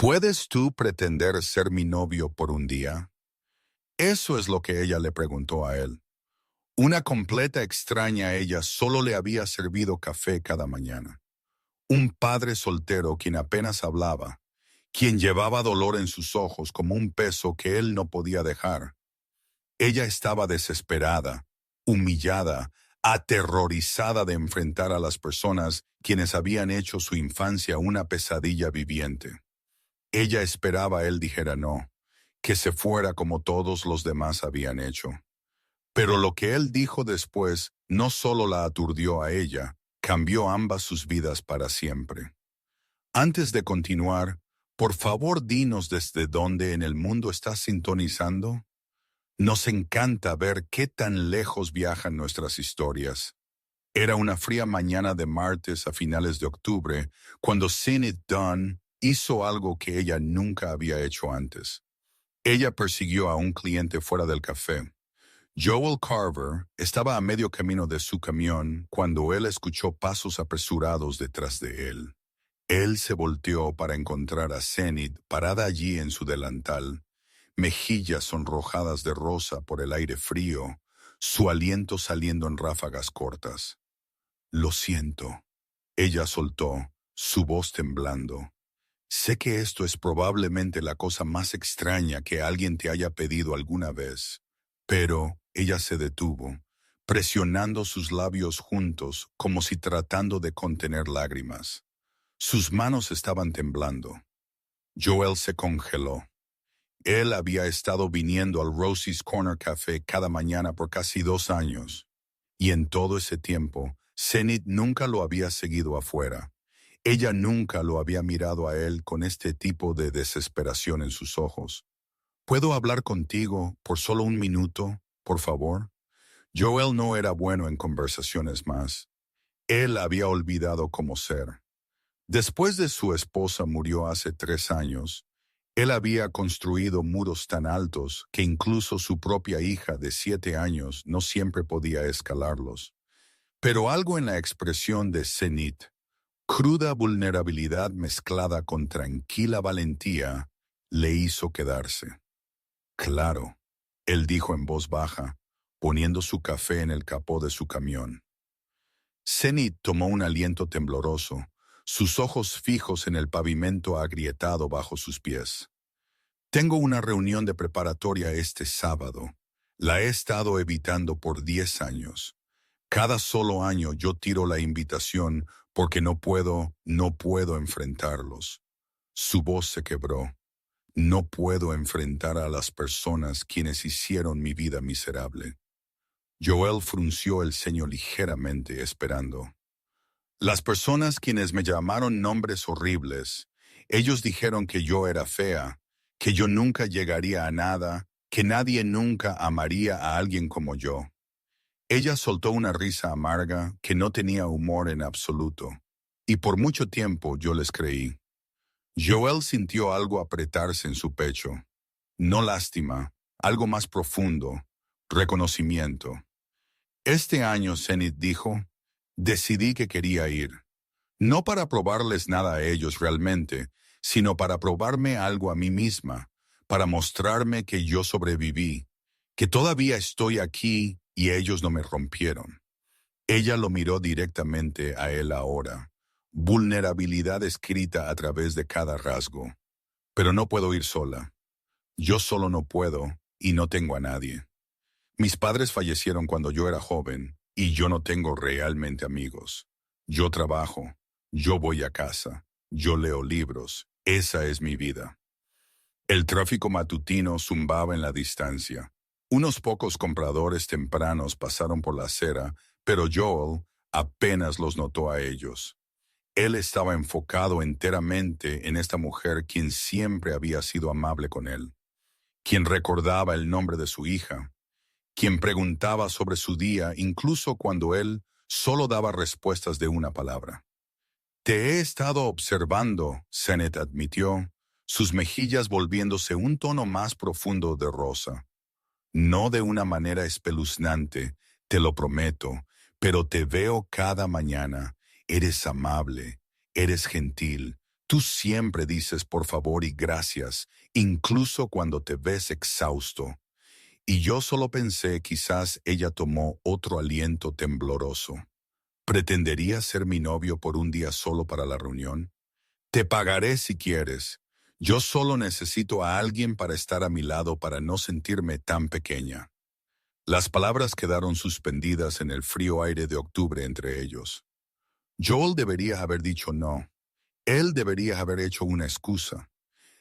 ¿Puedes tú pretender ser mi novio por un día? Eso es lo que ella le preguntó a él. Una completa extraña a ella solo le había servido café cada mañana. Un padre soltero quien apenas hablaba, quien llevaba dolor en sus ojos como un peso que él no podía dejar. Ella estaba desesperada, humillada, aterrorizada de enfrentar a las personas quienes habían hecho su infancia una pesadilla viviente. Ella esperaba él dijera no, que se fuera como todos los demás habían hecho. Pero lo que él dijo después no solo la aturdió a ella, cambió ambas sus vidas para siempre. Antes de continuar, por favor dinos desde dónde en el mundo estás sintonizando. Nos encanta ver qué tan lejos viajan nuestras historias. Era una fría mañana de martes a finales de octubre, cuando Sinead Dunn hizo algo que ella nunca había hecho antes. Ella persiguió a un cliente fuera del café. Joel Carver estaba a medio camino de su camión cuando él escuchó pasos apresurados detrás de él. Él se volteó para encontrar a Sinead parada allí en su delantal, mejillas sonrojadas de rosa por el aire frío, su aliento saliendo en ráfagas cortas. Lo siento, ella soltó, su voz temblando. Sé que esto es probablemente la cosa más extraña que alguien te haya pedido alguna vez, pero ella se detuvo, presionando sus labios juntos como si tratando de contener lágrimas. Sus manos estaban temblando. Joel se congeló. Él había estado viniendo al Rosie's Corner Café cada mañana por casi 2 años, y en todo ese tiempo, Sinead nunca lo había seguido afuera. Ella nunca lo había mirado a él con este tipo de desesperación en sus ojos. ¿Puedo hablar contigo por solo 1 minuto, por favor? Joel no era bueno en conversaciones más. Él había olvidado cómo ser. Después de su esposa murió hace 3 años, él había construido muros tan altos que incluso su propia hija de 7 años no siempre podía escalarlos. Pero algo en la expresión de Sinead, cruda vulnerabilidad mezclada con tranquila valentía, le hizo quedarse. Claro, él dijo en voz baja, poniendo su café en el capó de su camión. Sinead tomó un aliento tembloroso, sus ojos fijos en el pavimento agrietado bajo sus pies. Tengo una reunión de preparatoria este sábado. La he estado evitando por 10 años. Cada solo año yo tiro la invitación porque no puedo enfrentarlos. Su voz se quebró. No puedo enfrentar a las personas quienes hicieron mi vida miserable. Joel frunció el ceño ligeramente, esperando. Las personas quienes me llamaron nombres horribles, ellos dijeron que yo era fea, que yo nunca llegaría a nada, que nadie nunca amaría a alguien como yo. Ella soltó una risa amarga que no tenía humor en absoluto, y por mucho tiempo yo les creí. Joel sintió algo apretarse en su pecho. No lástima, algo más profundo, reconocimiento. Este año, Sinead dijo, decidí que quería ir. No para probarles nada a ellos realmente, sino para probarme algo a mí misma, para mostrarme que yo sobreviví, que todavía estoy aquí y ellos no me rompieron. Ella lo miró directamente a él ahora, vulnerabilidad escrita a través de cada rasgo. Pero no puedo ir sola. Yo solo no puedo y no tengo a nadie. Mis padres fallecieron cuando yo era joven y yo no tengo realmente amigos. Yo trabajo, yo voy a casa, yo leo libros, esa es mi vida. El tráfico matutino zumbaba en la distancia. Unos pocos compradores tempranos pasaron por la acera, pero Joel apenas los notó a ellos. Él estaba enfocado enteramente en esta mujer quien siempre había sido amable con él, quien recordaba el nombre de su hija, quien preguntaba sobre su día incluso cuando él solo daba respuestas de una palabra. Te he estado observando, Sinead admitió, sus mejillas volviéndose un tono más profundo de rosa. No de una manera espeluznante, te lo prometo, pero te veo cada mañana. Eres amable, eres gentil, Tú siempre dices por favor y gracias, incluso cuando te ves exhausto. Y yo solo pensé quizás ella tomó otro aliento tembloroso. ¿Pretenderías ser mi novio por un día solo para la reunión? Te pagaré si quieres. Yo solo necesito a alguien para estar a mi lado para no sentirme tan pequeña. Las palabras quedaron suspendidas en el frío aire de octubre entre ellos. Joel debería haber dicho no. Él debería haber hecho una excusa.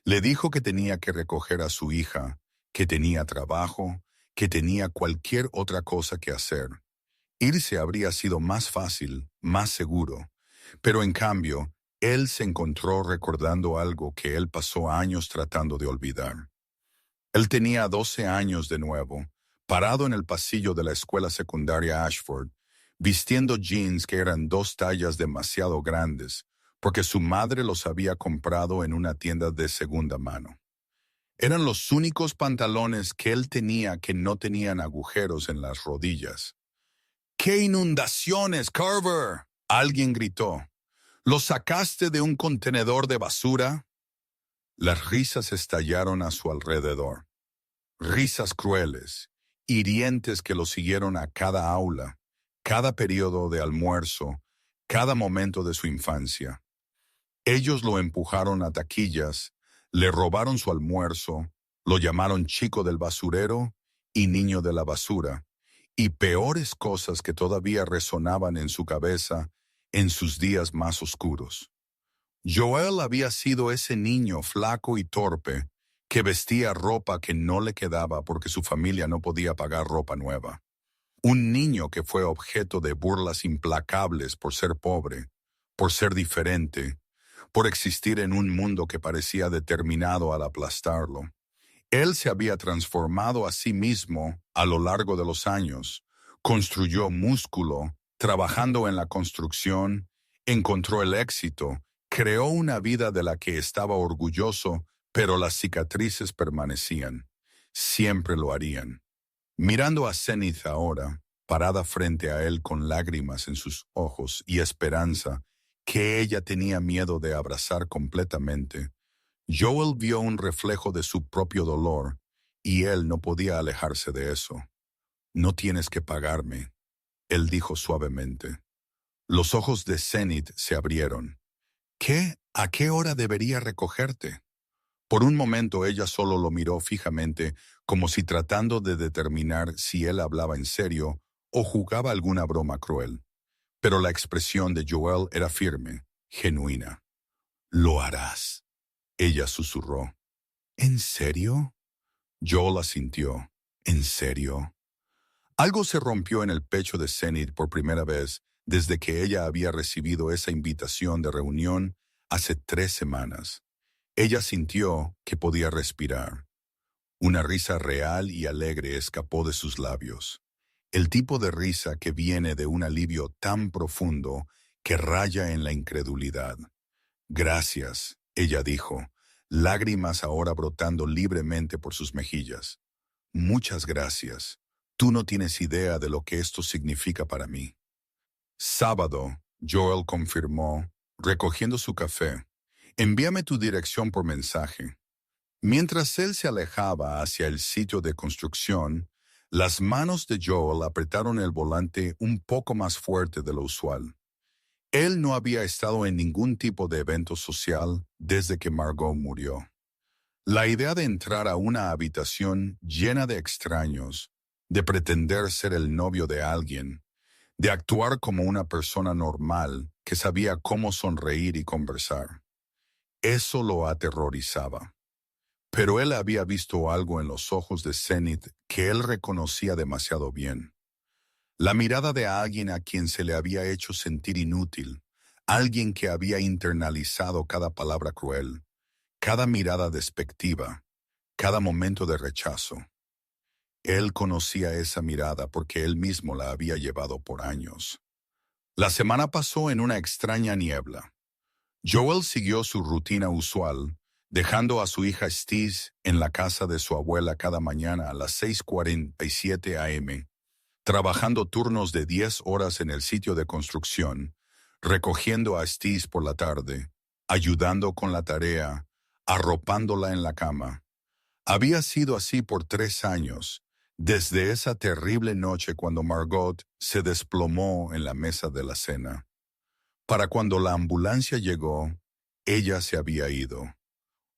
Le dijo que tenía que recoger a su hija, que tenía trabajo, que tenía cualquier otra cosa que hacer. Irse habría sido más fácil, más seguro. Pero en cambio, él se encontró recordando algo que él pasó años tratando de olvidar. Él tenía 12 años de nuevo, parado en el pasillo de la escuela secundaria Ashford, vistiendo jeans que eran 2 tallas demasiado grandes, porque su madre los había comprado en una tienda de segunda mano. Eran los únicos pantalones que él tenía que no tenían agujeros en las rodillas. ¡Qué inundaciones, Carver! Alguien gritó. ¿Lo sacaste de un contenedor de basura? Las risas estallaron a su alrededor. Risas crueles, hirientes que lo siguieron a cada aula, cada periodo de almuerzo, cada momento de su infancia. Ellos lo empujaron a taquillas, le robaron su almuerzo, lo llamaron chico del basurero y niño de la basura, y peores cosas que todavía resonaban en su cabeza en sus días más oscuros. Joel había sido ese niño flaco y torpe que vestía ropa que no le quedaba porque su familia no podía pagar ropa nueva. Un niño que fue objeto de burlas implacables por ser pobre, por ser diferente, por existir en un mundo que parecía determinado al aplastarlo. Él se había transformado a sí mismo a lo largo de los años, construyó músculo, trabajando en la construcción, encontró el éxito, creó una vida de la que estaba orgulloso, pero las cicatrices permanecían. Siempre lo harían. Mirando a Zenith ahora, parada frente a él con lágrimas en sus ojos y esperanza, que ella tenía miedo de abrazar completamente, Joel vio un reflejo de su propio dolor, y él no podía alejarse de eso. No tienes que pagarme, él dijo suavemente. Los ojos de Zenith se abrieron. ¿Qué? ¿A qué hora debería recogerte? Por un momento ella solo lo miró fijamente, como si tratando de determinar si él hablaba en serio o jugaba alguna broma cruel. Pero la expresión de Joel era firme, genuina. Lo harás, ella susurró. ¿En serio? Joel asintió. ¿En serio? Algo se rompió en el pecho de Zenith por primera vez desde que ella había recibido esa invitación de reunión hace 3 semanas. Ella sintió que podía respirar. Una risa real y alegre escapó de sus labios. El tipo de risa que viene de un alivio tan profundo que raya en la incredulidad. Gracias, ella dijo, lágrimas ahora brotando libremente por sus mejillas. Muchas gracias. Tú no tienes idea de lo que esto significa para mí. Sábado, Joel confirmó, recogiendo su café. Envíame tu dirección por mensaje. Mientras él se alejaba hacia el sitio de construcción, las manos de Joel apretaron el volante un poco más fuerte de lo usual. Él no había estado en ningún tipo de evento social desde que Margot murió. La idea de entrar a una habitación llena de extraños, de pretender ser el novio de alguien, de actuar como una persona normal que sabía cómo sonreír y conversar. Eso lo aterrorizaba. Pero él había visto algo en los ojos de Zenith que él reconocía demasiado bien. La mirada de alguien a quien se le había hecho sentir inútil, alguien que había internalizado cada palabra cruel, cada mirada despectiva, cada momento de rechazo. Él conocía esa mirada porque él mismo la había llevado por años. La semana pasó en una extraña niebla. Joel siguió su rutina usual, dejando a su hija Stiz en la casa de su abuela cada mañana a las 6:47 a.m., trabajando turnos de 10 horas en el sitio de construcción, recogiendo a Stiz por la tarde, ayudando con la tarea, arropándola en la cama. Había sido así por 3 años, desde esa terrible noche cuando Margot se desplomó en la mesa de la cena. Para cuando la ambulancia llegó, ella se había ido.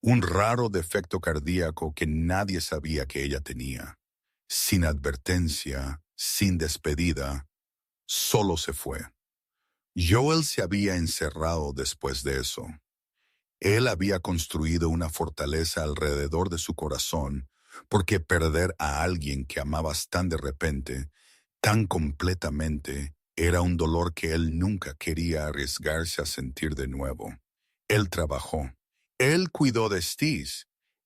Un raro defecto cardíaco que nadie sabía que ella tenía. Sin advertencia, sin despedida, solo se fue. Joel se había encerrado después de eso. Él había construido una fortaleza alrededor de su corazón, porque perder a alguien que amabas tan de repente, tan completamente, era un dolor que él nunca quería arriesgarse a sentir de nuevo. Él trabajó. Él cuidó de Steve.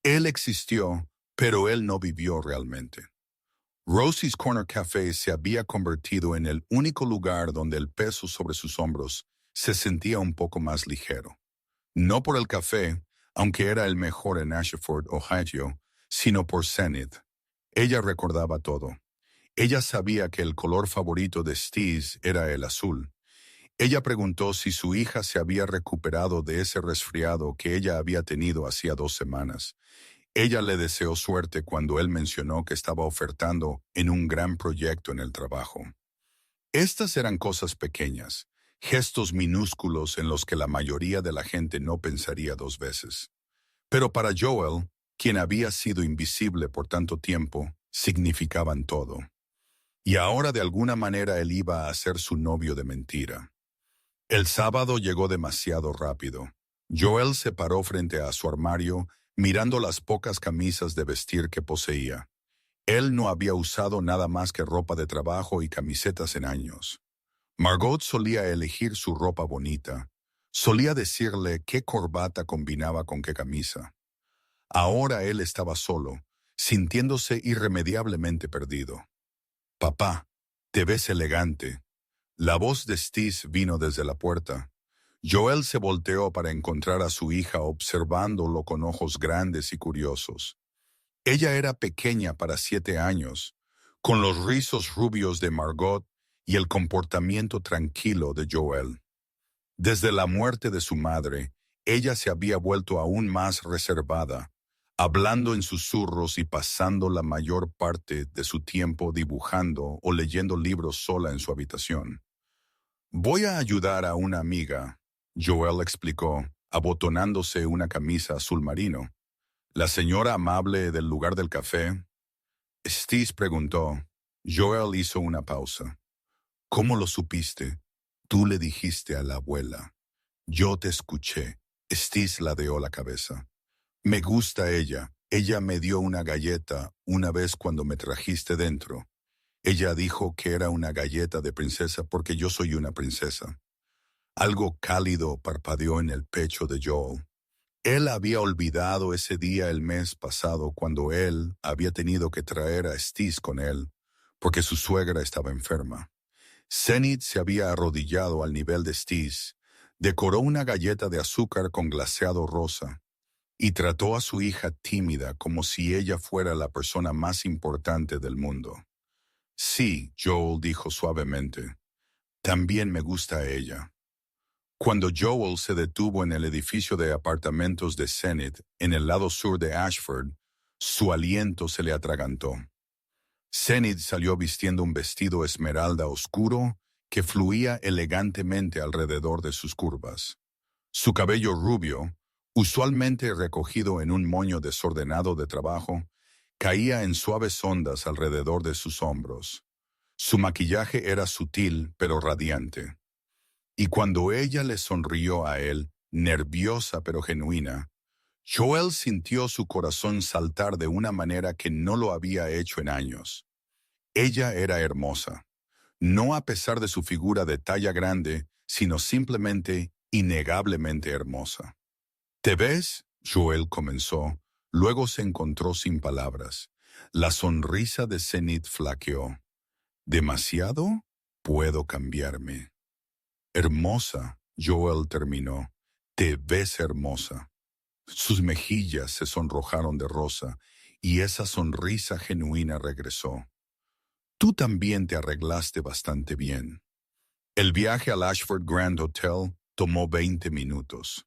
Él existió, pero él no vivió realmente. Rosie's Corner Café se había convertido en el único lugar donde el peso sobre sus hombros se sentía un poco más ligero. No por el café, aunque era el mejor en Ashford, Ohio, sino por Zenith. Ella recordaba todo. Ella sabía que el color favorito de Steve era el azul. Ella preguntó si su hija se había recuperado de ese resfriado que ella había tenido hacía 2 semanas. Ella le deseó suerte cuando él mencionó que estaba ofertando en un gran proyecto en el trabajo. Estas eran cosas pequeñas, gestos minúsculos en los que la mayoría de la gente no pensaría 2 veces. Pero para Joel, quien había sido invisible por tanto tiempo, significaban todo. Y ahora de alguna manera él iba a ser su novio de mentira. El sábado llegó demasiado rápido. Joel se paró frente a su armario, mirando las pocas camisas de vestir que poseía. Él no había usado nada más que ropa de trabajo y camisetas en años. Margot solía elegir su ropa bonita. Solía decirle qué corbata combinaba con qué camisa. Ahora él estaba solo, sintiéndose irremediablemente perdido. «Papá, te ves elegante». La voz de Steve vino desde la puerta. Joel se volteó para encontrar a su hija observándolo con ojos grandes y curiosos. Ella era pequeña para 7 años, con los rizos rubios de Margot y el comportamiento tranquilo de Joel. Desde la muerte de su madre, ella se había vuelto aún más reservada, hablando en susurros y pasando la mayor parte de su tiempo dibujando o leyendo libros sola en su habitación. «Voy a ayudar a una amiga», Joel explicó, abotonándose una camisa azul marino. «¿La señora amable del lugar del café?» Steve preguntó. Joel hizo una pausa. «¿Cómo lo supiste?» «Tú le dijiste a la abuela». «Yo te escuché». Steve ladeó la cabeza. «Me gusta ella. Ella me dio una galleta una vez cuando me trajiste dentro. Ella dijo que era una galleta de princesa porque yo soy una princesa». Algo cálido parpadeó en el pecho de Joel. Él había olvidado ese día el mes pasado cuando él había tenido que traer a Steve con él, porque su suegra estaba enferma. Zenith se había arrodillado al nivel de Steve, decoró una galleta de azúcar con glaseado rosa, y trató a su hija tímida como si ella fuera la persona más importante del mundo. «Sí», Joel dijo suavemente, «también me gusta ella». Cuando Joel se detuvo en el edificio de apartamentos de Zenith, en el lado sur de Ashford, su aliento se le atragantó. Zenith salió vistiendo un vestido esmeralda oscuro que fluía elegantemente alrededor de sus curvas. Su cabello rubio, usualmente recogido en un moño desordenado de trabajo, caía en suaves ondas alrededor de sus hombros. Su maquillaje era sutil pero radiante. Y cuando ella le sonrió a él, nerviosa pero genuina, Joel sintió su corazón saltar de una manera que no lo había hecho en años. Ella era hermosa, no a pesar de su figura de talla grande, sino simplemente innegablemente hermosa. «¿Te ves?», Joel comenzó, luego se encontró sin palabras. La sonrisa de Zenith flaqueó. «¿Demasiado? Puedo cambiarme». «Hermosa», Joel terminó. «Te ves hermosa». Sus mejillas se sonrojaron de rosa y esa sonrisa genuina regresó. «Tú también te arreglaste bastante bien». El viaje al Ashford Grand Hotel tomó 20 minutos.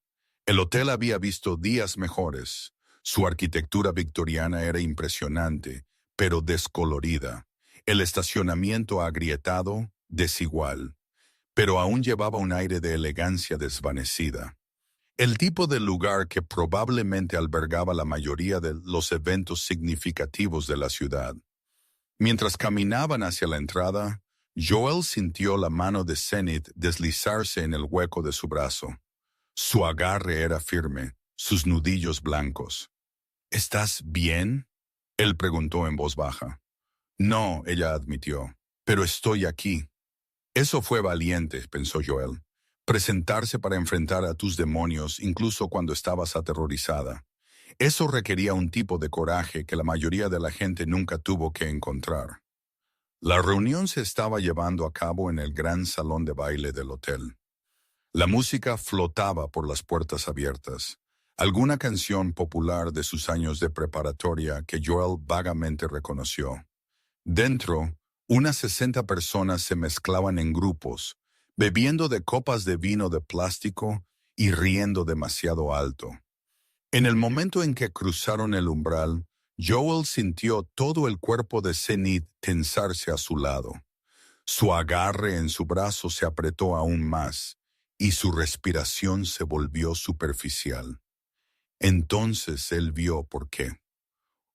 El hotel había visto días mejores. Su arquitectura victoriana era impresionante, pero descolorida. El estacionamiento agrietado, desigual, pero aún llevaba un aire de elegancia desvanecida. El tipo de lugar que probablemente albergaba la mayoría de los eventos significativos de la ciudad. Mientras caminaban hacia la entrada, Joel sintió la mano de Zenith deslizarse en el hueco de su brazo. Su agarre era firme, sus nudillos blancos. ¿Estás bien? Él preguntó en voz baja. No, ella admitió, pero estoy aquí. Eso fue valiente, pensó Joel. Presentarse para enfrentar a tus demonios incluso cuando estabas aterrorizada. Eso requería un tipo de coraje que la mayoría de la gente nunca tuvo que encontrar. La reunión se estaba llevando a cabo en el gran salón de baile del hotel. La música flotaba por las puertas abiertas. Alguna canción popular de sus años de preparatoria que Joel vagamente reconoció. Dentro, unas 60 personas se mezclaban en grupos, bebiendo de copas de vino de plástico y riendo demasiado alto. En el momento en que cruzaron el umbral, Joel sintió todo el cuerpo de Zenith tensarse a su lado. Su agarre en su brazo se apretó aún más, y su respiración se volvió superficial. Entonces él vio por qué.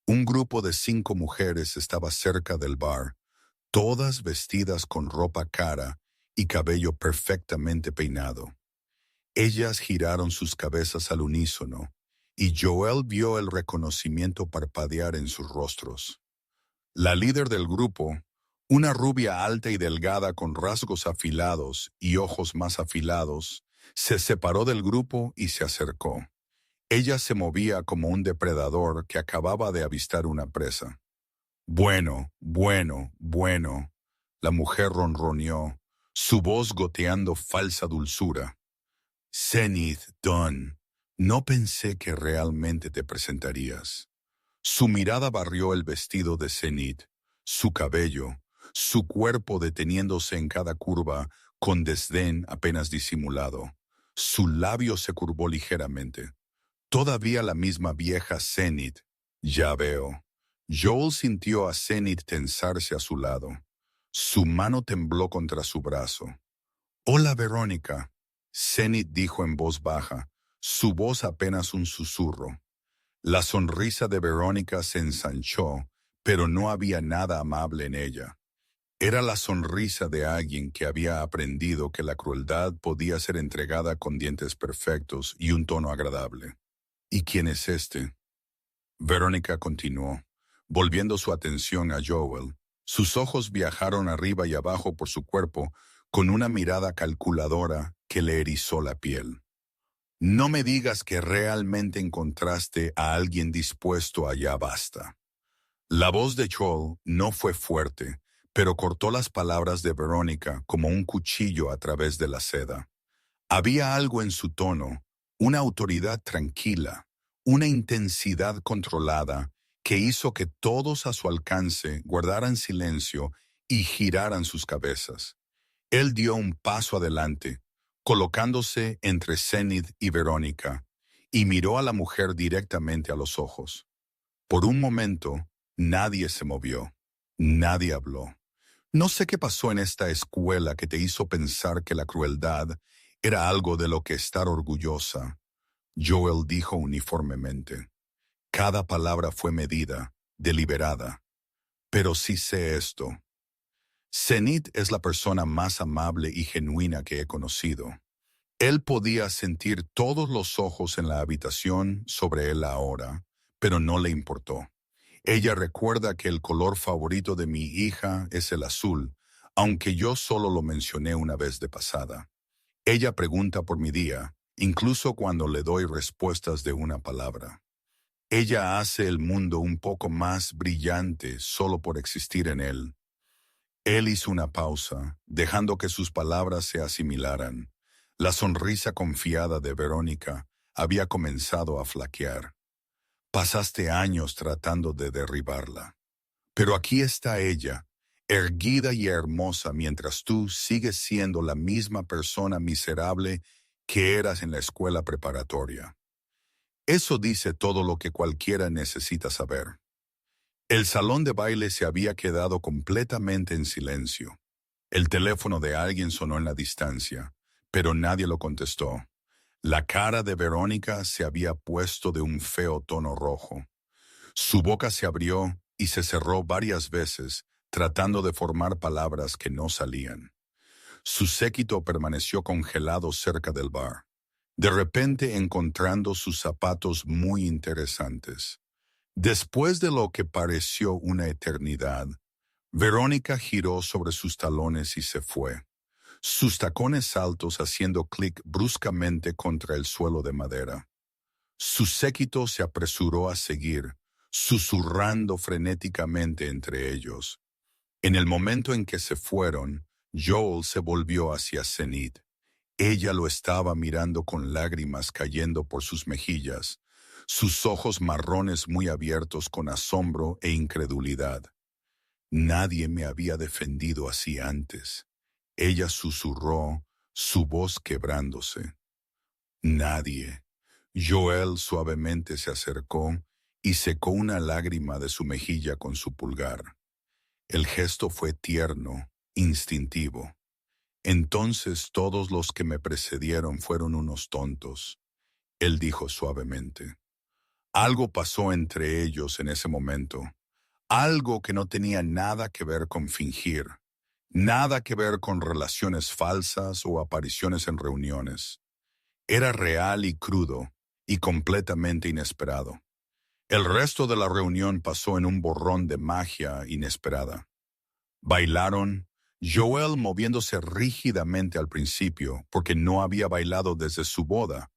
Un grupo de 5 mujeres estaba cerca del bar, todas vestidas con ropa cara y cabello perfectamente peinado. Ellas giraron sus cabezas al unísono, y Joel vio el reconocimiento parpadear en sus rostros. La líder del grupo, una rubia alta y delgada con rasgos afilados y ojos más afilados, se separó del grupo y se acercó. Ella se movía como un depredador que acababa de avistar una presa. Bueno, bueno, bueno, la mujer ronroneó, su voz goteando falsa dulzura. Zenith Dunn, no pensé que realmente te presentarías. Su mirada barrió el vestido de Zenith, su cabello, su cuerpo deteniéndose en cada curva con desdén apenas disimulado. Su labio se curvó ligeramente. Todavía la misma vieja Zenith. Ya veo. Joel sintió a Zenith tensarse a su lado. Su mano tembló contra su brazo. Hola, Verónica. Zenith dijo en voz baja, su voz apenas un susurro. La sonrisa de Verónica se ensanchó, pero no había nada amable en ella. Era la sonrisa de alguien que había aprendido que la crueldad podía ser entregada con dientes perfectos y un tono agradable. ¿Y quién es este? Verónica continuó, volviendo su atención a Joel. Sus ojos viajaron arriba y abajo por su cuerpo con una mirada calculadora que le erizó la piel. No me digas que realmente encontraste a alguien dispuesto a ya basta. La voz de Joel no fue fuerte, pero cortó las palabras de Verónica como un cuchillo a través de la seda. Había algo en su tono, una autoridad tranquila, una intensidad controlada que hizo que todos a su alcance guardaran silencio y giraran sus cabezas. Él dio un paso adelante, colocándose entre Zenith y Verónica, y miró a la mujer directamente a los ojos. Por un momento, nadie se movió, nadie habló. No sé qué pasó en esta escuela que te hizo pensar que la crueldad era algo de lo que estar orgullosa, Joel dijo uniformemente. Cada palabra fue medida, deliberada. Pero sí sé esto. Zenith es la persona más amable y genuina que he conocido. Él podía sentir todos los ojos en la habitación sobre él ahora, pero no le importó. Ella recuerda que el color favorito de mi hija es el azul, aunque yo solo lo mencioné una vez de pasada. Ella pregunta por mi día, incluso cuando le doy respuestas de una palabra. Ella hace el mundo un poco más brillante solo por existir en él. Él hizo una pausa, dejando que sus palabras se asimilaran. La sonrisa confiada de Verónica había comenzado a flaquear. Pasaste años tratando de derribarla. Pero aquí está ella, erguida y hermosa mientras tú sigues siendo la misma persona miserable que eras en la escuela preparatoria. Eso dice todo lo que cualquiera necesita saber. El salón de baile se había quedado completamente en silencio. El teléfono de alguien sonó en la distancia, pero nadie lo contestó. La cara de Verónica se había puesto de un feo tono rojo. Su boca se abrió y se cerró varias veces, tratando de formar palabras que no salían. Su séquito permaneció congelado cerca del bar, de repente encontrando sus zapatos muy interesantes. Después de lo que pareció una eternidad, Verónica giró sobre sus talones y se fue, sus tacones altos haciendo clic bruscamente contra el suelo de madera. Su séquito se apresuró a seguir, susurrando frenéticamente entre ellos. En el momento en que se fueron, Joel se volvió hacia Zenith. Ella lo estaba mirando con lágrimas cayendo por sus mejillas, sus ojos marrones muy abiertos con asombro e incredulidad. Nadie me había defendido así antes. Ella susurró, su voz quebrándose. Nadie. Joel suavemente se acercó y secó una lágrima de su mejilla con su pulgar. El gesto fue tierno, instintivo. Entonces todos los que me precedieron fueron unos tontos, él dijo suavemente. Algo pasó entre ellos en ese momento, algo que no tenía nada que ver con fingir, nada que ver con relaciones falsas o apariciones en reuniones. Era real y crudo, y completamente inesperado. El resto de la reunión pasó en un borrón de magia inesperada. Bailaron, Joel moviéndose rígidamente al principio, porque no había bailado desde su boda,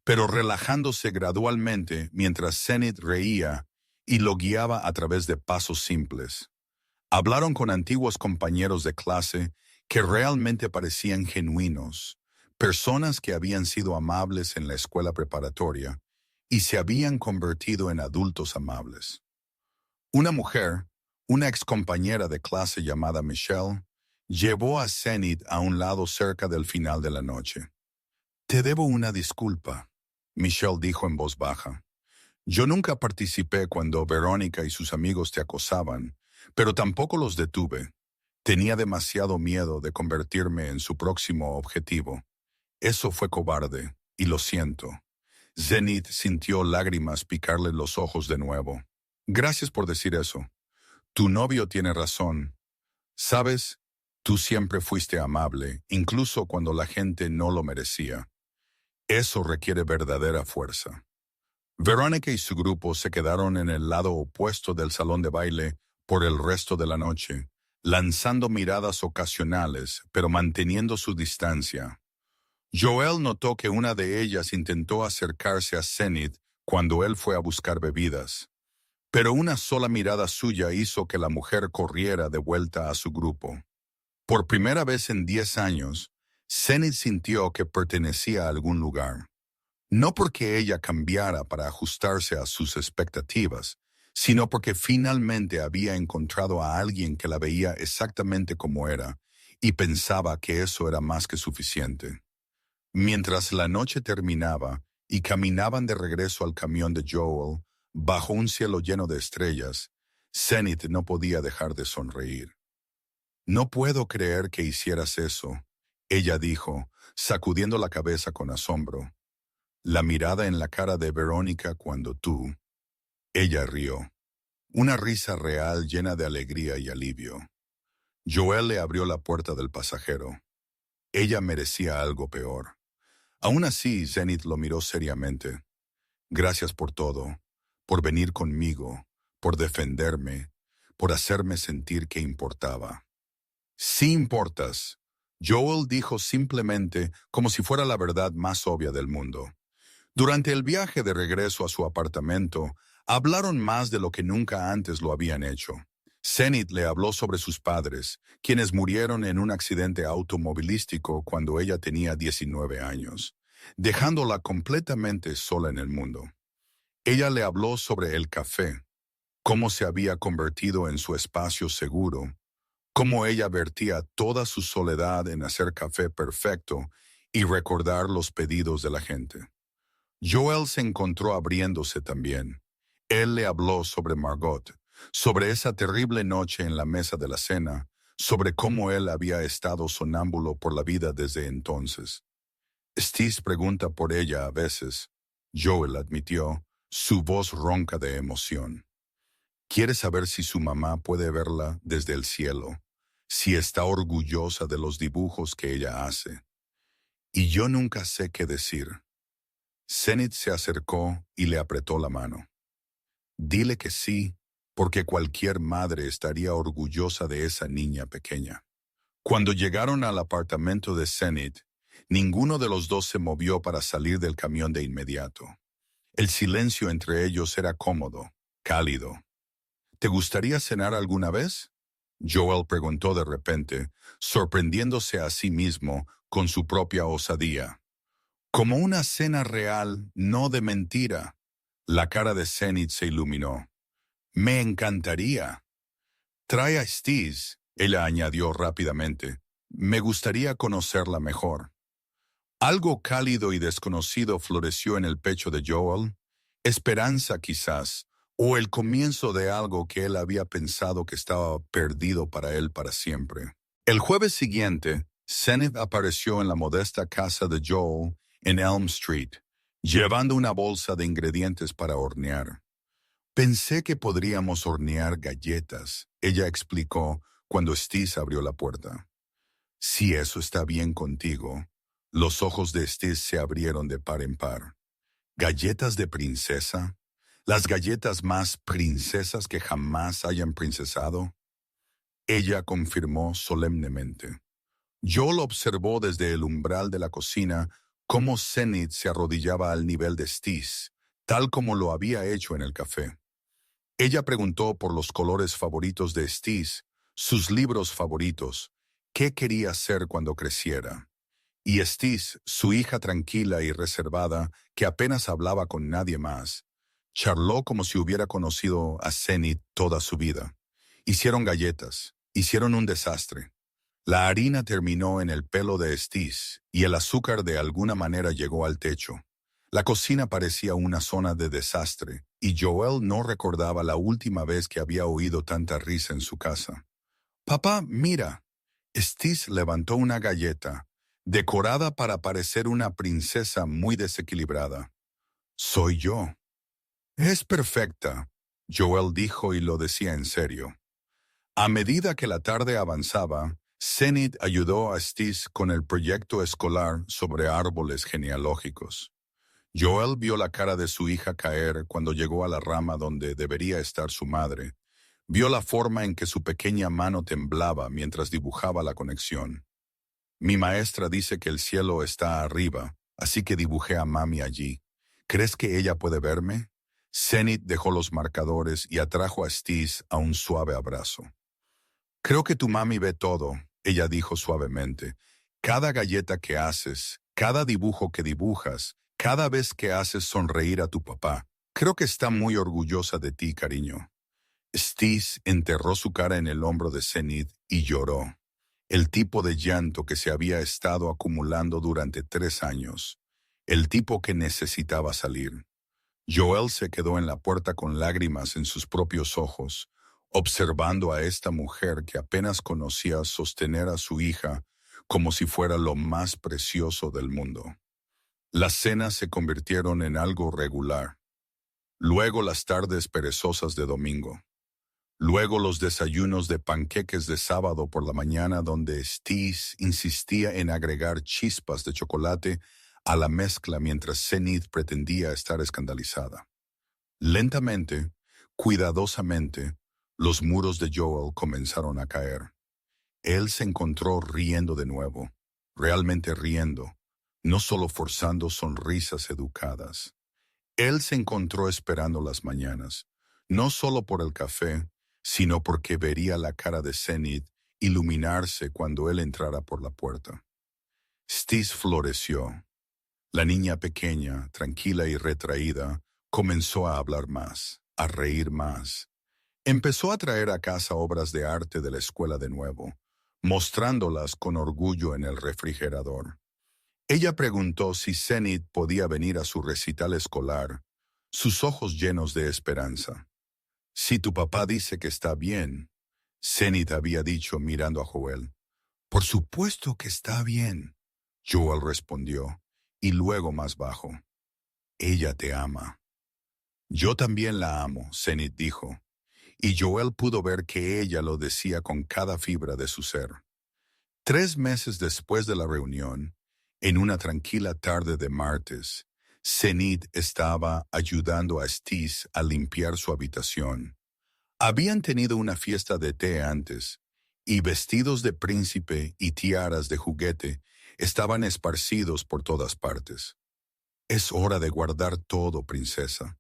pero relajándose gradualmente mientras Zenith reía y lo guiaba a través de pasos simples. Hablaron con antiguos compañeros de clase que realmente parecían genuinos, personas que habían sido amables en la escuela preparatoria y se habían convertido en adultos amables. Una mujer, una excompañera de clase llamada Michelle, llevó a Zenith a un lado cerca del final de la noche. «Te debo una disculpa», Michelle dijo en voz baja. «Yo nunca participé cuando Verónica y sus amigos te acosaban, pero tampoco los detuve. Tenía demasiado miedo de convertirme en su próximo objetivo. Eso fue cobarde, y lo siento». Zenith sintió lágrimas picarle los ojos de nuevo. «Gracias por decir eso. Tu novio tiene razón. Sabes, tú siempre fuiste amable, incluso cuando la gente no lo merecía. Eso requiere verdadera fuerza». Verónica y su grupo se quedaron en el lado opuesto del salón de baile por el resto de la noche, lanzando miradas ocasionales, pero manteniendo su distancia. Joel notó que una de ellas intentó acercarse a Zenith cuando él fue a buscar bebidas, pero una sola mirada suya hizo que la mujer corriera de vuelta a su grupo. Por primera vez en 10 años, Zenith sintió que pertenecía a algún lugar. No porque ella cambiara para ajustarse a sus expectativas, sino porque finalmente había encontrado a alguien que la veía exactamente como era y pensaba que eso era más que suficiente. Mientras la noche terminaba y caminaban de regreso al camión de Joel, bajo un cielo lleno de estrellas, Zenith no podía dejar de sonreír. «No puedo creer que hicieras eso», ella dijo, sacudiendo la cabeza con asombro. La mirada en la cara de Verónica cuando tú. Ella rió. Una risa real llena de alegría y alivio. Joel le abrió la puerta del pasajero. Ella merecía algo peor. Aún así, Zenith lo miró seriamente. «Gracias por todo, por venir conmigo, por defenderme, por hacerme sentir que importaba». «Sí importas», Joel dijo simplemente como si fuera la verdad más obvia del mundo. Durante el viaje de regreso a su apartamento, hablaron más de lo que nunca antes lo habían hecho. Zenith le habló sobre sus padres, quienes murieron en un accidente automovilístico cuando ella tenía 19 años, dejándola completamente sola en el mundo. Ella le habló sobre el café, cómo se había convertido en su espacio seguro, cómo ella vertía toda su soledad en hacer café perfecto y recordar los pedidos de la gente. Joel se encontró abriéndose también. Él le habló sobre Margot, sobre esa terrible noche en la mesa de la cena, sobre cómo él había estado sonámbulo por la vida desde entonces. Steve pregunta por ella a veces. Joel admitió, su voz ronca de emoción. Quiere saber si su mamá puede verla desde el cielo, si está orgullosa de los dibujos que ella hace. Y yo nunca sé qué decir. Zenith se acercó y le apretó la mano. Dile que sí, porque cualquier madre estaría orgullosa de esa niña pequeña. Cuando llegaron al apartamento de Zenith, ninguno de los dos se movió para salir del camión de inmediato. El silencio entre ellos era cómodo, cálido. ¿Te gustaría cenar alguna vez? Joel preguntó de repente, sorprendiéndose a sí mismo con su propia osadía. Como una cena real, no de mentira. La cara de Zenith se iluminó. Me encantaría. Trae a Stiz, ella añadió rápidamente. Me gustaría conocerla mejor. Algo cálido y desconocido floreció en el pecho de Joel. Esperanza quizás, o el comienzo de algo que él había pensado que estaba perdido para él para siempre. El jueves siguiente, Zenith apareció en la modesta casa de Joel en Elm Street, llevando una bolsa de ingredientes para hornear. Pensé que podríamos hornear galletas, ella explicó cuando Steve abrió la puerta. Si eso está bien contigo. Los ojos de Steve se abrieron de par en par. ¿Galletas de princesa? ¿Las galletas más princesas que jamás hayan princesado? Ella confirmó solemnemente. Joel observó desde el umbral de la cocina cómo Zenith se arrodillaba al nivel de Steve, tal como lo había hecho en el café. Ella preguntó por los colores favoritos de Steve, sus libros favoritos, qué quería ser cuando creciera. Y Steve, su hija tranquila y reservada, que apenas hablaba con nadie más, charló como si hubiera conocido a Zenith toda su vida. Hicieron galletas, hicieron un desastre. La harina terminó en el pelo de Steve y el azúcar de alguna manera llegó al techo. La cocina parecía una zona de desastre y Joel no recordaba la última vez que había oído tanta risa en su casa. Papá, mira. Steve levantó una galleta, decorada para parecer una princesa muy desequilibrada. Soy yo. Es perfecta, Joel dijo y lo decía en serio. A medida que la tarde avanzaba, Zenith ayudó a Steve con el proyecto escolar sobre árboles genealógicos. Joel vio la cara de su hija caer cuando llegó a la rama donde debería estar su madre. Vio la forma en que su pequeña mano temblaba mientras dibujaba la conexión. Mi maestra dice que el cielo está arriba, así que dibujé a mami allí. ¿Crees que ella puede verme? Zenith dejó los marcadores y atrajo a Steve a un suave abrazo. Creo que tu mami ve todo, ella dijo suavemente. Cada galleta que haces, cada dibujo que dibujas, cada vez que haces sonreír a tu papá. Creo que está muy orgullosa de ti, cariño. Steve enterró su cara en el hombro de Zenith y lloró. El tipo de llanto que se había estado acumulando durante 3 años. El tipo que necesitaba salir. Joel se quedó en la puerta con lágrimas en sus propios ojos, observando a esta mujer que apenas conocía sostener a su hija como si fuera lo más precioso del mundo. Las cenas se convirtieron en algo regular. Luego las tardes perezosas de domingo. Luego los desayunos de panqueques de sábado por la mañana donde Steve insistía en agregar chispas de chocolate a la mezcla mientras Zenith pretendía estar escandalizada. Lentamente, cuidadosamente, los muros de Joel comenzaron a caer. Él se encontró riendo de nuevo, realmente riendo, no solo forzando sonrisas educadas. Él se encontró esperando las mañanas, no solo por el café, sino porque vería la cara de Zenith iluminarse cuando él entrara por la puerta. Steve floreció. La niña pequeña, tranquila y retraída, comenzó a hablar más, a reír más. Empezó a traer a casa obras de arte de la escuela de nuevo, mostrándolas con orgullo en el refrigerador. Ella preguntó si Zenith podía venir a su recital escolar, sus ojos llenos de esperanza. Si tu papá dice que está bien, Zenith había dicho mirando a Joel. Por supuesto que está bien, Joel respondió, y luego más bajo. Ella te ama. Yo también la amo, Zenith dijo, y Joel pudo ver que ella lo decía con cada fibra de su ser. 3 meses después de la reunión, en una tranquila tarde de martes, Zenith estaba ayudando a Stis a limpiar su habitación. Habían tenido una fiesta de té antes, y vestidos de príncipe y tiaras de juguete estaban esparcidos por todas partes. Es hora de guardar todo, princesa,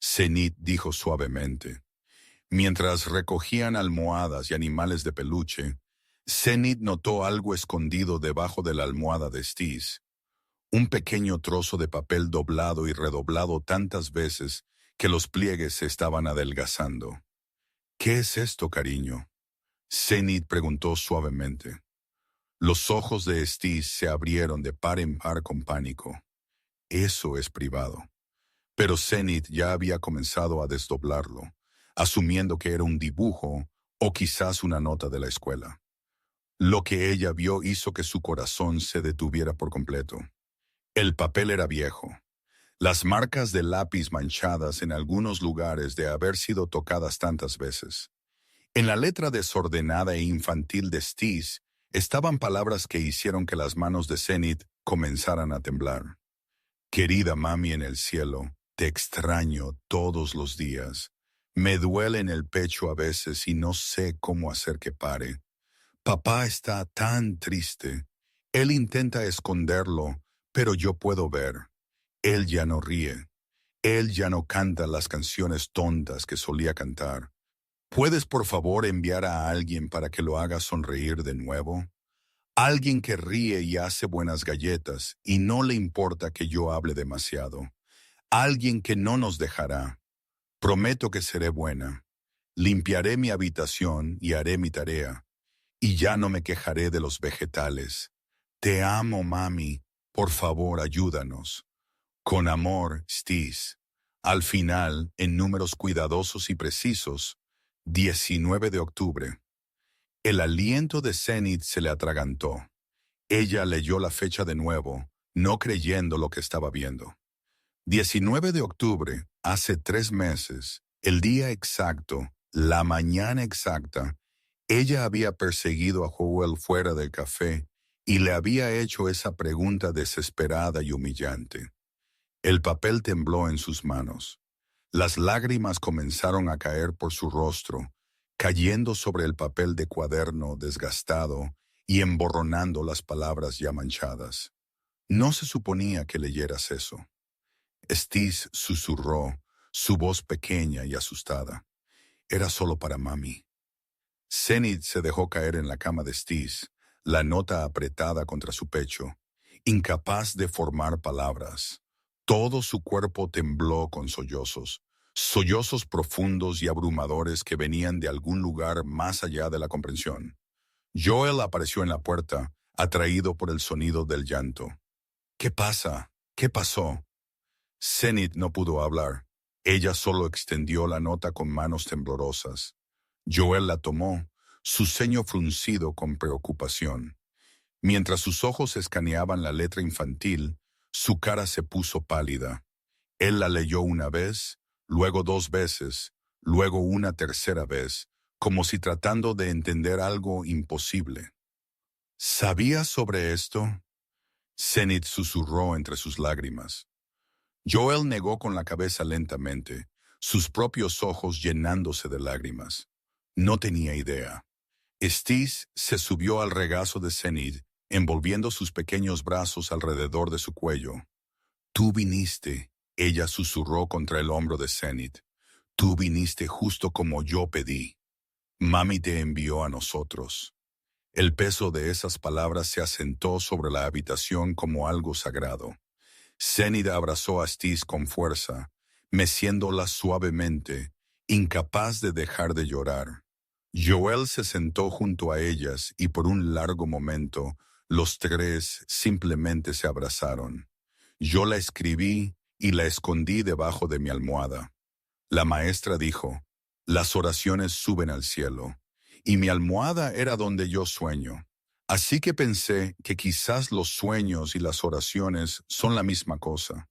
Zenith dijo suavemente. Mientras recogían almohadas y animales de peluche, Zenith notó algo escondido debajo de la almohada de Stis, un pequeño trozo de papel doblado y redoblado tantas veces que los pliegues se estaban adelgazando. ¿Qué es esto, cariño? Zenith preguntó suavemente. Los ojos de Stis se abrieron de par en par con pánico. Eso es privado. Pero Zenith ya había comenzado a desdoblarlo, asumiendo que era un dibujo o quizás una nota de la escuela. Lo que ella vio hizo que su corazón se detuviera por completo. El papel era viejo. Las marcas de lápiz manchadas en algunos lugares de haber sido tocadas tantas veces. En la letra desordenada e infantil de Stis estaban palabras que hicieron que las manos de Zenith comenzaran a temblar. Querida mami en el cielo, te extraño todos los días. Me duele en el pecho a veces y no sé cómo hacer que pare. Papá está tan triste. Él intenta esconderlo, pero yo puedo ver. Él ya no ríe. Él ya no canta las canciones tontas que solía cantar. ¿Puedes por favor enviar a alguien para que lo haga sonreír de nuevo? Alguien que ríe y hace buenas galletas y no le importa que yo hable demasiado. Alguien que no nos dejará. Prometo que seré buena. Limpiaré mi habitación y haré mi tarea. Y ya no me quejaré de los vegetales. Te amo, mami. Por favor, ayúdanos. Con amor, Stis. Al final, en números cuidadosos y precisos, 19 de octubre. El aliento de Zenith se le atragantó. Ella leyó la fecha de nuevo, no creyendo lo que estaba viendo. 19 de octubre, hace 3 meses, el día exacto, la mañana exacta, ella había perseguido a Joel fuera del café y le había hecho esa pregunta desesperada y humillante. El papel tembló en sus manos. Las lágrimas comenzaron a caer por su rostro, cayendo sobre el papel de cuaderno desgastado y emborronando las palabras ya manchadas. No se suponía que leyeras eso. Stis susurró, su voz pequeña y asustada. Era solo para mami. Zenith se dejó caer en la cama de Stis, la nota apretada contra su pecho, incapaz de formar palabras. Todo su cuerpo tembló con sollozos profundos y abrumadores que venían de algún lugar más allá de la comprensión. Joel apareció en la puerta, atraído por el sonido del llanto. ¿Qué pasa? ¿Qué pasó? Zenith no pudo hablar. Ella solo extendió la nota con manos temblorosas. Joel la tomó, su ceño fruncido con preocupación. Mientras sus ojos escaneaban la letra infantil, su cara se puso pálida. Él la leyó una vez, luego 2 veces, luego una tercera vez, como si tratando de entender algo imposible. ¿Sabías sobre esto? Zenith susurró entre sus lágrimas. Joel negó con la cabeza lentamente, sus propios ojos llenándose de lágrimas. No tenía idea. Stis se subió al regazo de Zenith, envolviendo sus pequeños brazos alrededor de su cuello. Tú viniste, ella susurró contra el hombro de Zenith. Tú viniste justo como yo pedí. Mami te envió a nosotros. El peso de esas palabras se asentó sobre la habitación como algo sagrado. Zenith abrazó a Stis con fuerza, meciéndola suavemente, incapaz de dejar de llorar. Joel se sentó junto a ellas y por un largo momento Los tres simplemente se abrazaron. Yo la escribí y la escondí debajo de mi almohada. La maestra dijo, las oraciones suben al cielo, y mi almohada era donde yo sueño. Así que pensé que quizás los sueños y las oraciones son la misma cosa.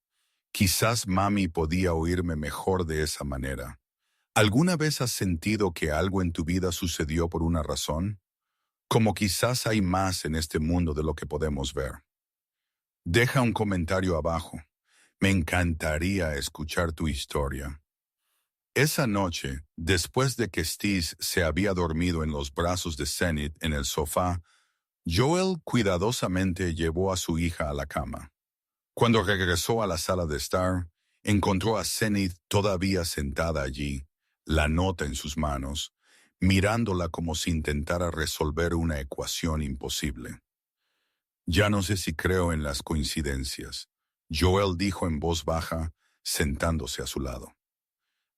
Quizás mami podía oírme mejor de esa manera. ¿Alguna vez has sentido que algo en tu vida sucedió por una razón? Como quizás hay más en este mundo de lo que podemos ver. Deja un comentario abajo. Me encantaría escuchar tu historia. Esa noche, después de que Steve se había dormido en los brazos de Zenith en el sofá, Joel cuidadosamente llevó a su hija a la cama. Cuando regresó a la sala de estar, encontró a Zenith todavía sentada allí, la nota en sus manos, mirándola como si intentara resolver una ecuación imposible. Ya no sé si creo en las coincidencias, Joel dijo en voz baja, sentándose a su lado.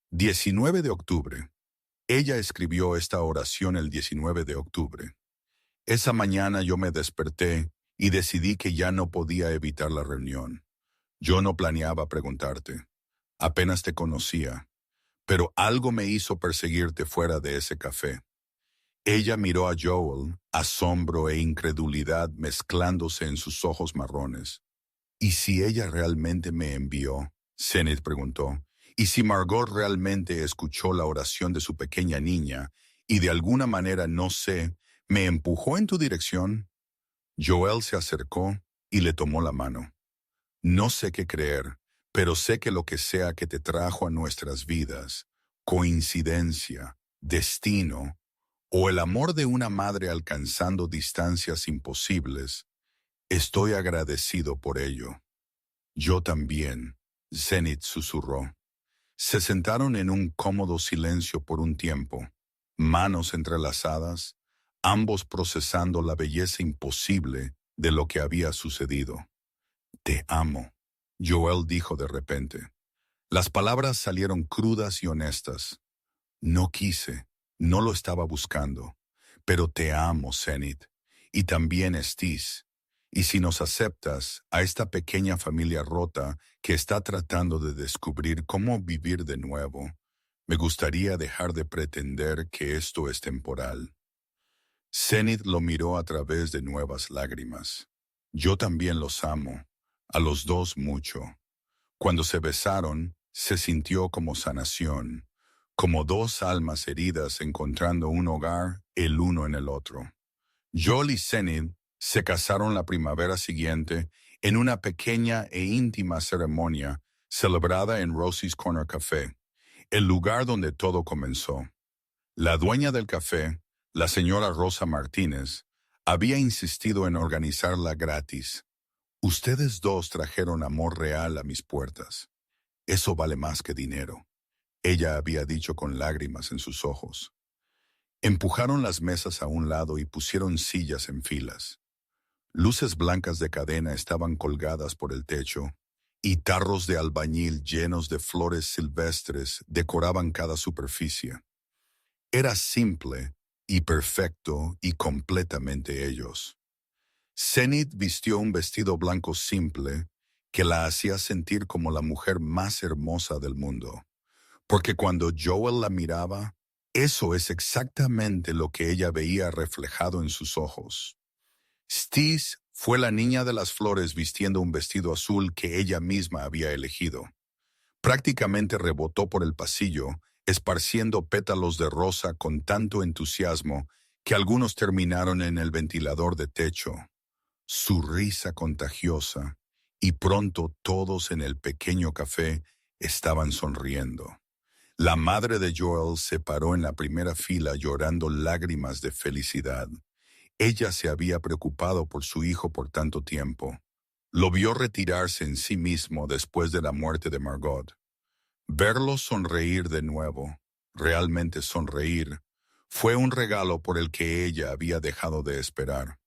19 de octubre. Ella escribió esta oración el 19 de octubre. Esa mañana yo me desperté y decidí que ya no podía evitar la reunión. Yo no planeaba preguntarte. Apenas te conocía. Pero algo me hizo perseguirte fuera de ese café. Ella miró a Joel, asombro e incredulidad mezclándose en sus ojos marrones. ¿Y si ella realmente me envió? Zenith preguntó. ¿Y si Margot realmente escuchó la oración de su pequeña niña y de alguna manera, no sé, me empujó en tu dirección? Joel se acercó y le tomó la mano. No sé qué creer, pero sé que lo que sea que te trajo a nuestras vidas, coincidencia, destino, o el amor de una madre alcanzando distancias imposibles, estoy agradecido por ello. Yo también, Zenith susurró. Se sentaron en un cómodo silencio por un tiempo, manos entrelazadas, ambos procesando la belleza imposible de lo que había sucedido. Te amo, Joel dijo de repente. Las palabras salieron crudas y honestas. No quise, no lo estaba buscando, pero te amo, Zenith, y también Estis. Y si nos aceptas a esta pequeña familia rota que está tratando de descubrir cómo vivir de nuevo, me gustaría dejar de pretender que esto es temporal. Zenith lo miró a través de nuevas lágrimas. Yo también los amo, a los dos mucho. Cuando se besaron, se sintió como sanación, como dos almas heridas encontrando un hogar el uno en el otro. Joel y Zenith se casaron la primavera siguiente en una pequeña e íntima ceremonia celebrada en Rosie's Corner Café, el lugar donde todo comenzó. La dueña del café, la señora Rosa Martínez, había insistido en organizarla gratis. Ustedes dos trajeron amor real a mis puertas. Eso vale más que dinero, ella había dicho con lágrimas en sus ojos. Empujaron las mesas a un lado y pusieron sillas en filas. Luces blancas de cadena estaban colgadas por el techo, y tarros de albañil llenos de flores silvestres decoraban cada superficie. Era simple y perfecto y completamente ellos. Zenith vistió un vestido blanco simple que la hacía sentir como la mujer más hermosa del mundo. Porque cuando Joel la miraba, eso es exactamente lo que ella veía reflejado en sus ojos. Stis fue la niña de las flores vistiendo un vestido azul que ella misma había elegido. Prácticamente rebotó por el pasillo, esparciendo pétalos de rosa con tanto entusiasmo que algunos terminaron en el ventilador de techo. Su risa contagiosa, y pronto todos en el pequeño café estaban sonriendo. La madre de Joel se paró en la primera fila llorando lágrimas de felicidad. Ella se había preocupado por su hijo por tanto tiempo. Lo vio retirarse en sí mismo después de la muerte de Margot. Verlo sonreír de nuevo, realmente sonreír, fue un regalo por el que ella había dejado de esperar.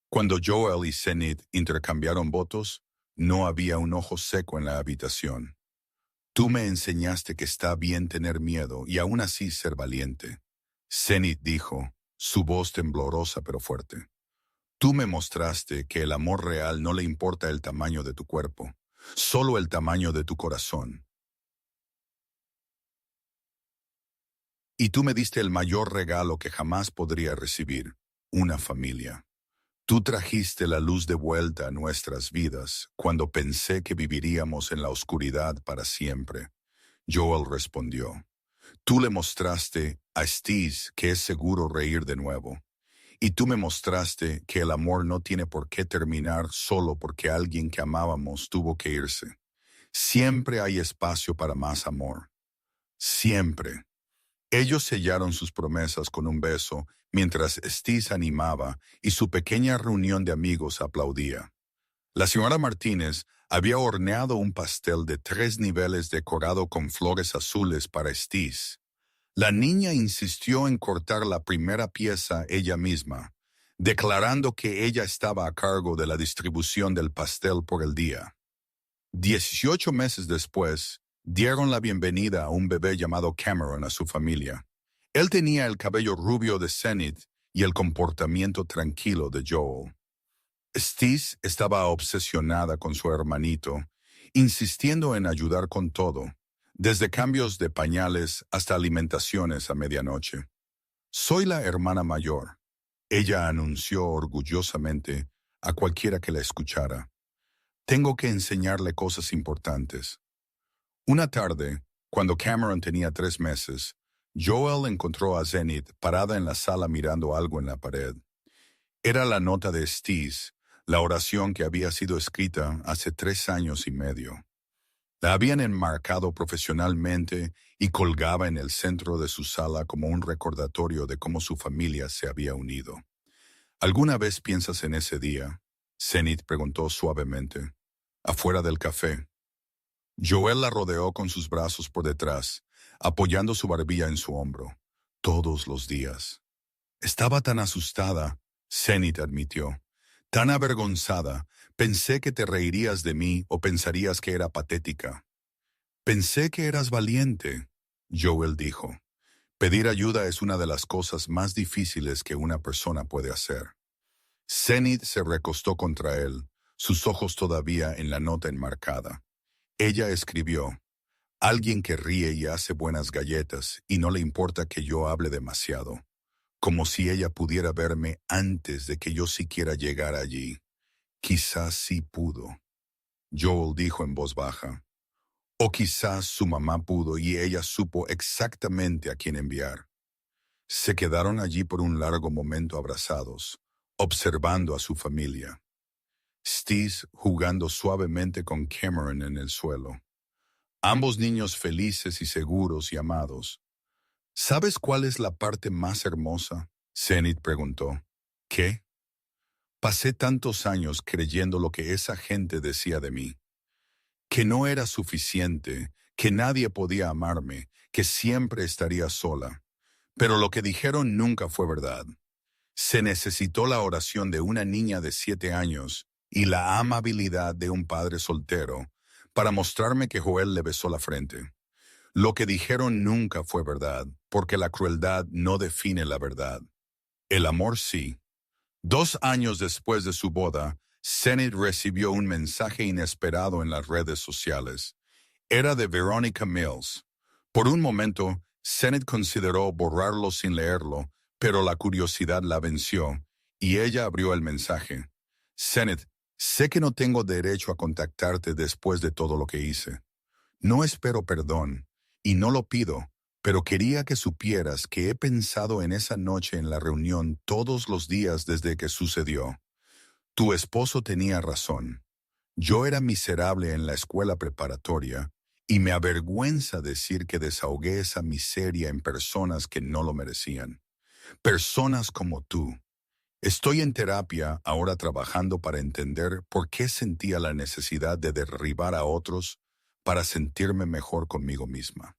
Cuando Joel y Zenith intercambiaron votos, no había un ojo seco en la habitación. Tú me enseñaste que está bien tener miedo y aún así ser valiente. Zenith dijo, su voz temblorosa pero fuerte. Tú me mostraste que el amor real no le importa el tamaño de tu cuerpo, solo el tamaño de tu corazón. Y tú me diste el mayor regalo que jamás podría recibir, una familia. Tú trajiste la luz de vuelta a nuestras vidas cuando pensé que viviríamos en la oscuridad para siempre. Joel respondió, tú le mostraste a Steve que es seguro reír de nuevo. Y tú me mostraste que el amor no tiene por qué terminar solo porque alguien que amábamos tuvo que irse. Siempre hay espacio para más amor. Siempre. Ellos sellaron sus promesas con un beso mientras Steve animaba y su pequeña reunión de amigos aplaudía. La señora Martínez había horneado un pastel de 3 niveles decorado con flores azules para Steve. La niña insistió en cortar la primera pieza ella misma, declarando que ella estaba a cargo de la distribución del pastel por el día. 18 meses después, dieron la bienvenida a un bebé llamado Cameron a su familia. Él tenía el cabello rubio de Zenith y el comportamiento tranquilo de Joel. Steve estaba obsesionada con su hermanito, insistiendo en ayudar con todo, desde cambios de pañales hasta alimentaciones a medianoche. Soy la hermana mayor, ella anunció orgullosamente a cualquiera que la escuchara. Tengo que enseñarle cosas importantes. Una tarde, cuando Cameron tenía 3 meses, Joel encontró a Zenith parada en la sala mirando algo en la pared. Era la nota de Steve, la oración que había sido escrita hace 3 años y medio. La habían enmarcado profesionalmente y colgaba en el centro de su sala como un recordatorio de cómo su familia se había unido. ¿Alguna vez piensas en ese día?, Zenith preguntó suavemente. Afuera del café. Joel la rodeó con sus brazos por detrás, apoyando su barbilla en su hombro. Todos los días. Estaba tan asustada, Zenith admitió. Tan avergonzada, pensé que te reirías de mí o pensarías que era patética. Pensé que eras valiente, Joel dijo. Pedir ayuda es una de las cosas más difíciles que una persona puede hacer. Zenith se recostó contra él, sus ojos todavía en la nota enmarcada. Ella escribió, alguien que ríe y hace buenas galletas y no le importa que yo hable demasiado, como si ella pudiera verme antes de que yo siquiera llegara allí. Quizás sí pudo, Joel dijo en voz baja. O quizás su mamá pudo y ella supo exactamente a quién enviar. Se quedaron allí por un largo momento abrazados, observando a su familia. Steve jugando suavemente con Cameron en el suelo. Ambos niños felices y seguros y amados. ¿Sabes cuál es la parte más hermosa?, Zenith preguntó. ¿Qué? Pasé tantos años creyendo lo que esa gente decía de mí. Que no era suficiente, que nadie podía amarme, que siempre estaría sola. Pero lo que dijeron nunca fue verdad. Se necesitó la oración de una niña de 7 años y la amabilidad de un padre soltero para mostrarme que Joel le besó la frente. Lo que dijeron nunca fue verdad, porque la crueldad no define la verdad. El amor sí. 2 años después de su boda, Zenith recibió un mensaje inesperado en las redes sociales. Era de Veronica Mills. Por un momento, Zenith consideró borrarlo sin leerlo, pero la curiosidad la venció, y ella abrió el mensaje. Zenith, sé que no tengo derecho a contactarte después de todo lo que hice. No espero perdón, y no lo pido, pero quería que supieras que he pensado en esa noche en la reunión todos los días desde que sucedió. Tu esposo tenía razón. Yo era miserable en la escuela preparatoria, y me avergüenza decir que desahogué esa miseria en personas que no lo merecían. Personas como tú. Estoy en terapia ahora trabajando para entender por qué sentía la necesidad de derribar a otros para sentirme mejor conmigo misma.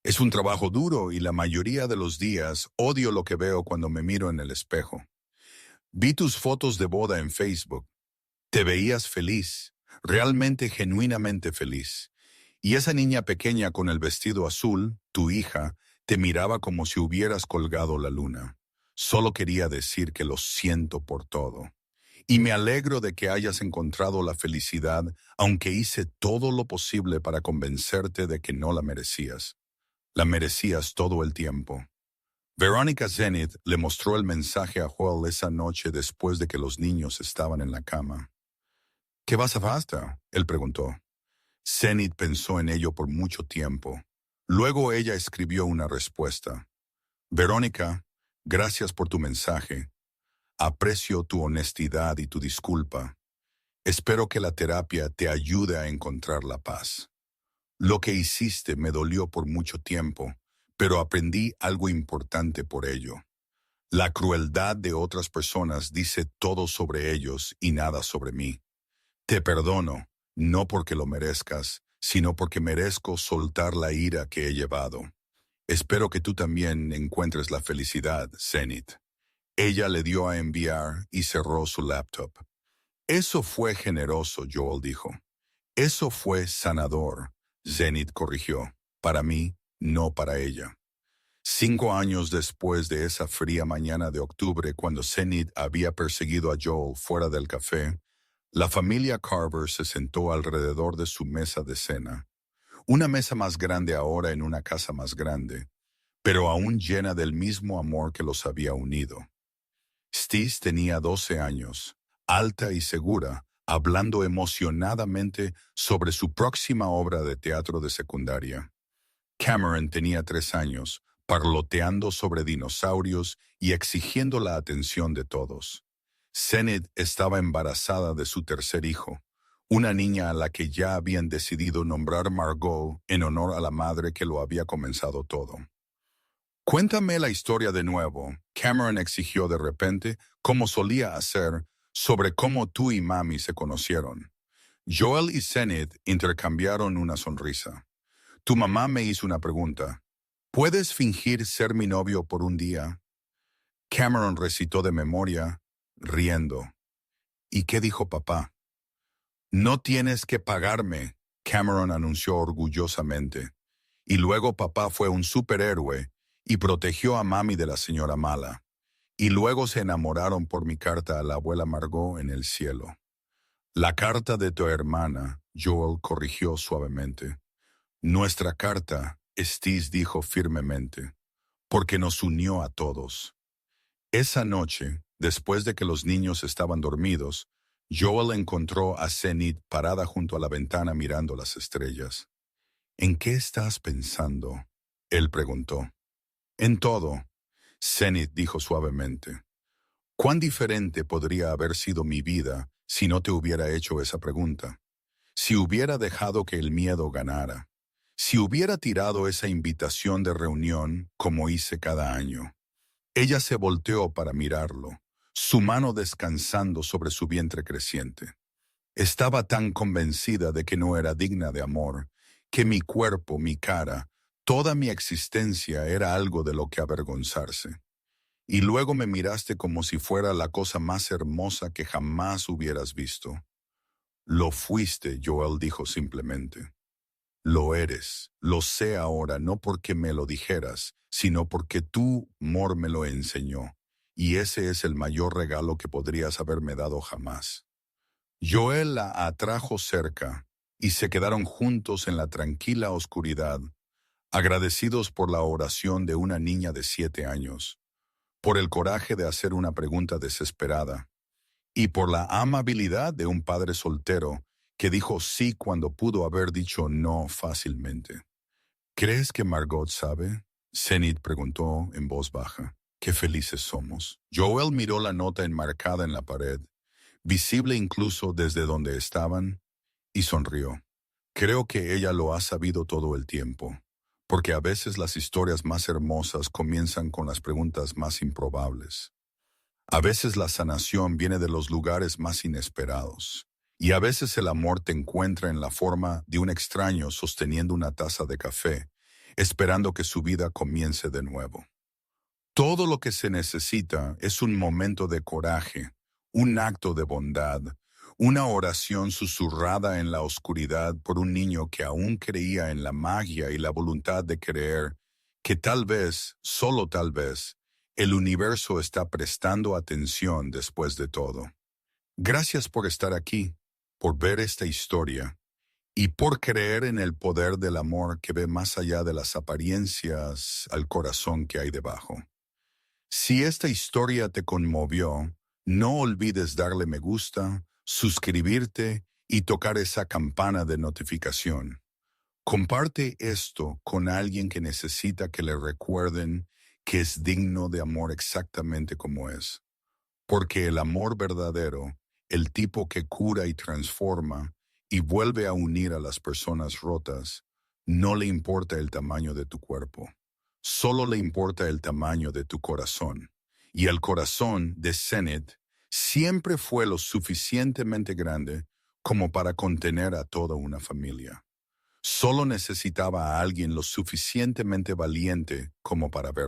Es un trabajo duro y la mayoría de los días odio lo que veo cuando me miro en el espejo. Vi tus fotos de boda en Facebook. Te veías feliz, realmente genuinamente feliz. Y esa niña pequeña con el vestido azul, tu hija, te miraba como si hubieras colgado la luna. Solo quería decir que lo siento por todo. Y me alegro de que hayas encontrado la felicidad, aunque hice todo lo posible para convencerte de que no la merecías. La merecías todo el tiempo. Veronica Zenith le mostró el mensaje a Joel esa noche después de que los niños estaban en la cama. ¿Qué vas a hacer? Él preguntó. Zenith pensó en ello por mucho tiempo. Luego ella escribió una respuesta. Verónica, gracias por tu mensaje. Aprecio tu honestidad y tu disculpa. Espero que la terapia te ayude a encontrar la paz. Lo que hiciste me dolió por mucho tiempo, pero aprendí algo importante por ello. La crueldad de otras personas dice todo sobre ellos y nada sobre mí. Te perdono, no porque lo merezcas, sino porque merezco soltar la ira que he llevado. Espero que tú también encuentres la felicidad, Zenith. Ella le dio a enviar y cerró su laptop. Eso fue generoso, Joel dijo. Eso fue sanador, Zenith corrigió. Para mí, no para ella. 5 años después de esa fría mañana de octubre, cuando Zenith había perseguido a Joel fuera del café, la familia Carver se sentó alrededor de su mesa de cena. Una mesa más grande ahora en una casa más grande, pero aún llena del mismo amor que los había unido. Stiz tenía 12 años, alta y segura, hablando emocionadamente sobre su próxima obra de teatro de secundaria. Cameron tenía 3 años, parloteando sobre dinosaurios y exigiendo la atención de todos. Zenith estaba embarazada de su tercer hijo, una niña a la que ya habían decidido nombrar Margot en honor a la madre que lo había comenzado todo. Cuéntame la historia de nuevo, Cameron exigió de repente, como solía hacer, sobre cómo tú y mami se conocieron. Joel y Zenith intercambiaron una sonrisa. Tu mamá me hizo una pregunta. ¿Puedes fingir ser mi novio por un día? Cameron recitó de memoria, riendo. ¿Y qué dijo papá? No tienes que pagarme, Cameron anunció orgullosamente. Y luego papá fue un superhéroe y protegió a mami de la señora mala. Y luego se enamoraron por mi carta a la abuela Margot en el cielo. La carta de tu hermana, Joel corrigió suavemente. Nuestra carta, Stiz dijo firmemente, porque nos unió a todos. Esa noche, después de que los niños estaban dormidos, Joel encontró a Zenith parada junto a la ventana mirando las estrellas. ¿En qué estás pensando? Él preguntó. En todo, Zenith dijo suavemente. ¿Cuán diferente podría haber sido mi vida si no te hubiera hecho esa pregunta? Si hubiera dejado que el miedo ganara. Si hubiera tirado esa invitación de reunión como hice cada año. Ella se volteó para mirarlo, su mano descansando sobre su vientre creciente. Estaba tan convencida de que no era digna de amor, que mi cuerpo, mi cara, toda mi existencia era algo de lo que avergonzarse. Y luego me miraste como si fuera la cosa más hermosa que jamás hubieras visto. Lo fuiste, Joel dijo simplemente. Lo eres, lo sé ahora, no porque me lo dijeras, sino porque tu amor me lo enseñó, y ese es el mayor regalo que podrías haberme dado jamás. Joel la atrajo cerca, y se quedaron juntos en la tranquila oscuridad, agradecidos por la oración de una niña de 7 años, por el coraje de hacer una pregunta desesperada, y por la amabilidad de un padre soltero que dijo sí cuando pudo haber dicho no fácilmente. ¿Crees que Margot sabe? Zenith preguntó en voz baja. Qué felices somos. Joel miró la nota enmarcada en la pared, visible incluso desde donde estaban, y sonrió. Creo que ella lo ha sabido todo el tiempo, porque a veces las historias más hermosas comienzan con las preguntas más improbables. A veces la sanación viene de los lugares más inesperados, y a veces el amor te encuentra en la forma de un extraño sosteniendo una taza de café, esperando que su vida comience de nuevo. Todo lo que se necesita es un momento de coraje, un acto de bondad, una oración susurrada en la oscuridad por un niño que aún creía en la magia y la voluntad de creer que tal vez, solo tal vez, el universo está prestando atención después de todo. Gracias por estar aquí, por ver esta historia y por creer en el poder del amor que ve más allá de las apariencias al corazón que hay debajo. Si esta historia te conmovió, no olvides darle me gusta, suscribirte y tocar esa campana de notificación. Comparte esto con alguien que necesita que le recuerden que es digno de amor exactamente como es. Porque el amor verdadero, el tipo que cura y transforma y vuelve a unir a las personas rotas, no le importa el tamaño de tu cuerpo, solo le importa el tamaño de tu corazón. Y el corazón de Zenith siempre fue lo suficientemente grande como para contener a toda una familia. Solo necesitaba a alguien lo suficientemente valiente como para verlo.